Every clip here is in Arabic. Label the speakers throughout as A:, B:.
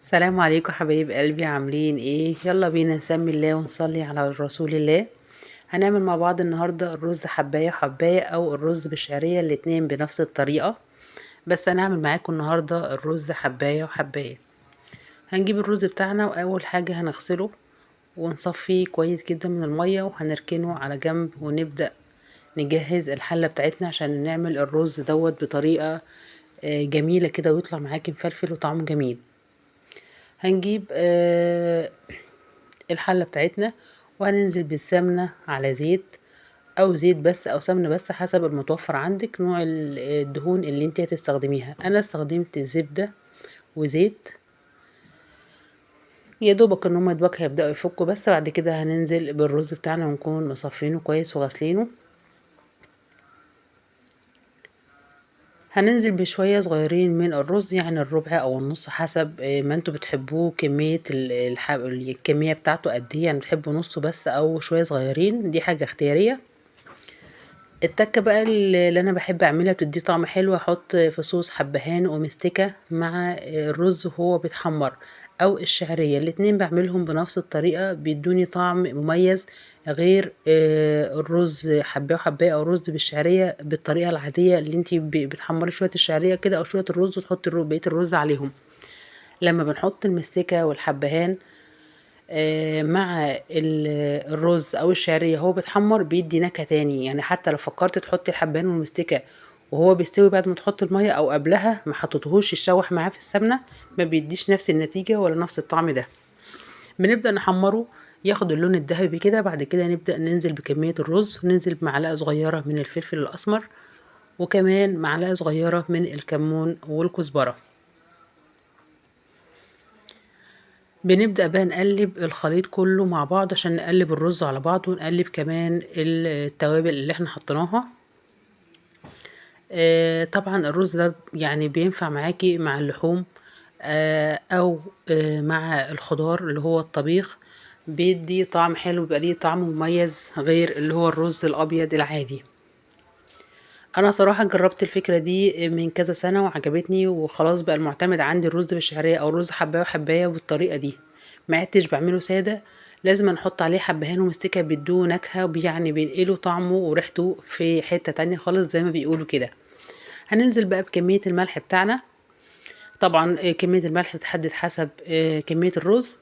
A: السلام عليكم حبايب قلبي، عاملين ايه؟ يلا بينا نسمي الله ونصلي على رسول الله. هنعمل مع بعض النهاردة الرز حباية حباية او الرز بالشعرية، الاتنين بنفس الطريقة. بس هنعمل معاكم النهاردة الرز حباية وحباية. هنجيب الرز بتاعنا، واول حاجة هنغسله ونصفيه كويس جدا من المية، وهنركنه على جنب ونبدأ نجهز الحلة بتاعتنا عشان نعمل الرز دوت بطريقة جميلة كده، ويطلع معاكي مفلفل وطعمه جميل. هنجيب الحلة بتاعتنا، وهننزل بالسمنة على زيت او زيت بس او سمنة بس حسب المتوفر عندك، نوع الدهون اللي انت هتستخدميها. انا استخدمت زبدة وزيت، يا دوبك ان هما يدوبك هيبدأوا يفكوا. بس بعد كده هننزل بالرز بتاعنا ونكون مصفينه كويس وغسلينه. هننزل بشوية صغيرين من الرز، يعني الربع او النص حسب ما انتوا بتحبوه، كمية الكمية بتاعته قد ايه، يعني بتحبوا نصه بس او شوية صغيرين، دي حاجة اختيارية. التكه بقى اللي انا بحب اعملها بتدي طعم حلو، احط فصوص حبهان ومستكه مع الرز وهو بيتحمر، او الشعريه. الاتنين بعملهم بنفس الطريقه، بيدوني طعم مميز غير الرز حباه وحباه او رز بالشعريه بالطريقه العاديه اللي انتي بتحمري شويه الشعريه كده او شويه الرز وتحطي بقيه الرز عليهم. لما بنحط المستكه والحبهان مع الرز او الشعريه هو بيتحمر، بيدي نكهه تاني. يعني حتى لو فكرت تحطي الحبان والمستكه وهو بيستوي بعد ما تحطي الميه، او قبلها ما حطيتهوش يتشوح معاه في السمنه، ما بيديش نفس النتيجه ولا نفس الطعم ده. بنبدا نحمره ياخد اللون الذهبي كده. بعد كده نبدا ننزل بكميه الرز، وننزل بمعلقه صغيره من الفلفل الاسمر، وكمان معلقه صغيره من الكمون والكزبره. بنبدأ بقى نقلب الخليط كله مع بعض عشان نقلب الرز على بعض، ونقلب كمان التوابل اللي احنا حطيناها. طبعا الرز ده يعني بينفع معاكي مع اللحوم او مع الخضار اللي هو الطبيخ، بيدي طعم حلو، بيبقى ليه طعم مميز غير اللي هو الرز الابيض العادي. انا صراحة جربت الفكرة دي من كذا سنة وعجبتني، وخلاص بقى المعتمد عندي الرز بالشعرية او الرز حباية وحباية بالطريقة دي. ما عدتش بعمله سادة، لازم نحط عليه حبهان ومستكة، بيدوه نكهة، يعني بينقلوا طعمه وريحته في حتة تانية خالص زي ما بيقولوا كده. هننزل بقى بكمية الملح بتاعنا. طبعا كمية الملح بتحدد حسب كمية الرز.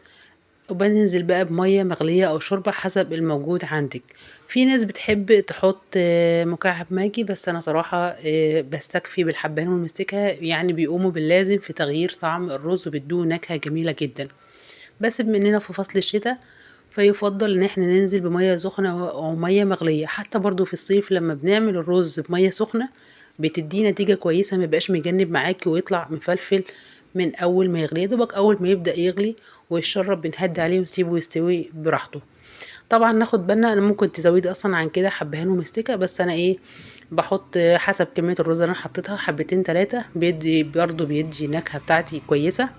A: وبننزل بقى بمية مغلية او شوربة حسب الموجود عندك. في ناس بتحب تحط مكعب ماجي، بس انا صراحة بستكفي بالحبان والمستكة، يعني بيقوموا باللازم في تغيير طعم الرز وبيدوه نكهة جميلة جدا. بس بما اننا في فصل الشتاء، فيفضل ان احنا ننزل بمية سخنة او مية مغلية. حتى برضو في الصيف لما بنعمل الرز بمية سخنة بتدي نتيجة كويسة، مبقاش مجنب معاكي ويطلع مفلفل من اول ما يغلي. دوبك اول ما يبدأ يغلي ويشرب بنهدي عليه ونسيبه يستوي براحته. طبعا ناخد بالنا، انا ممكن تزودي اصلا عن كده حبهان ومستكة، بس انا ايه، بحط حسب كمية الرز اللي انا حطيتها، حبتين تلاتة، بيدي برضو بيدي نكهة بتاعتي كويسة.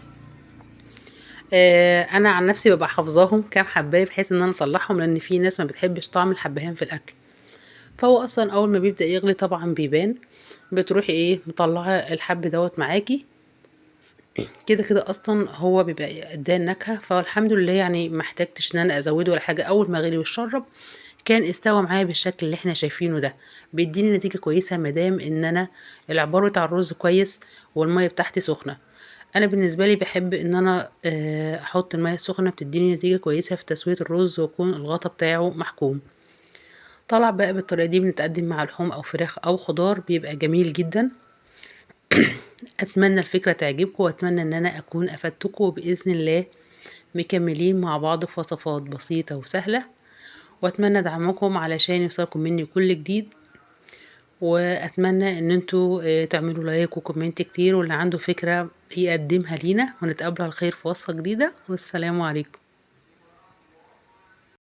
A: انا عن نفسي ببقى حافظاهم كام حبايه بحيث ان انا اصلحهم، لان في ناس ما بتحبش طعم الحبهان في الاكل. فهو اصلا اول ما بيبدا يغلي طبعا بيبان، بتروحي ايه مطلعه الحب دوت معاكي. كده كده اصلا هو بيبقى اداه النكهه، فالحمد لله يعني ما احتاجتش ان انا ازوده ولا حاجه. اول ما غلي واتشرب كان استوى معايا بالشكل اللي احنا شايفينه ده. بيديني نتيجه كويسه مادام ان انا العبار بتاع الرز كويس والميه بتاعتي سخنه. انا بالنسبه لي بحب ان انا احط الميه السخنه، بتديني نتيجه كويسه في تسويه الرز، ويكون الغطا بتاعه محكوم. طلع بقى بالطريقه دي بنتقدم مع لحوم او فراخ او خضار، بيبقى جميل جدا. اتمنى الفكره تعجبكم، واتمنى ان انا اكون افدتكم، وباذن الله مكملين مع بعض في وصفات بسيطه وسهله. واتمنى دعمكم علشان يوصلكم مني كل جديد. واتمنى ان انتوا تعملوا لايك وكومنت كتير، واللي عنده فكره يقدمها لينا، ونتقابل على خير في وصفه جديده، والسلام عليكم.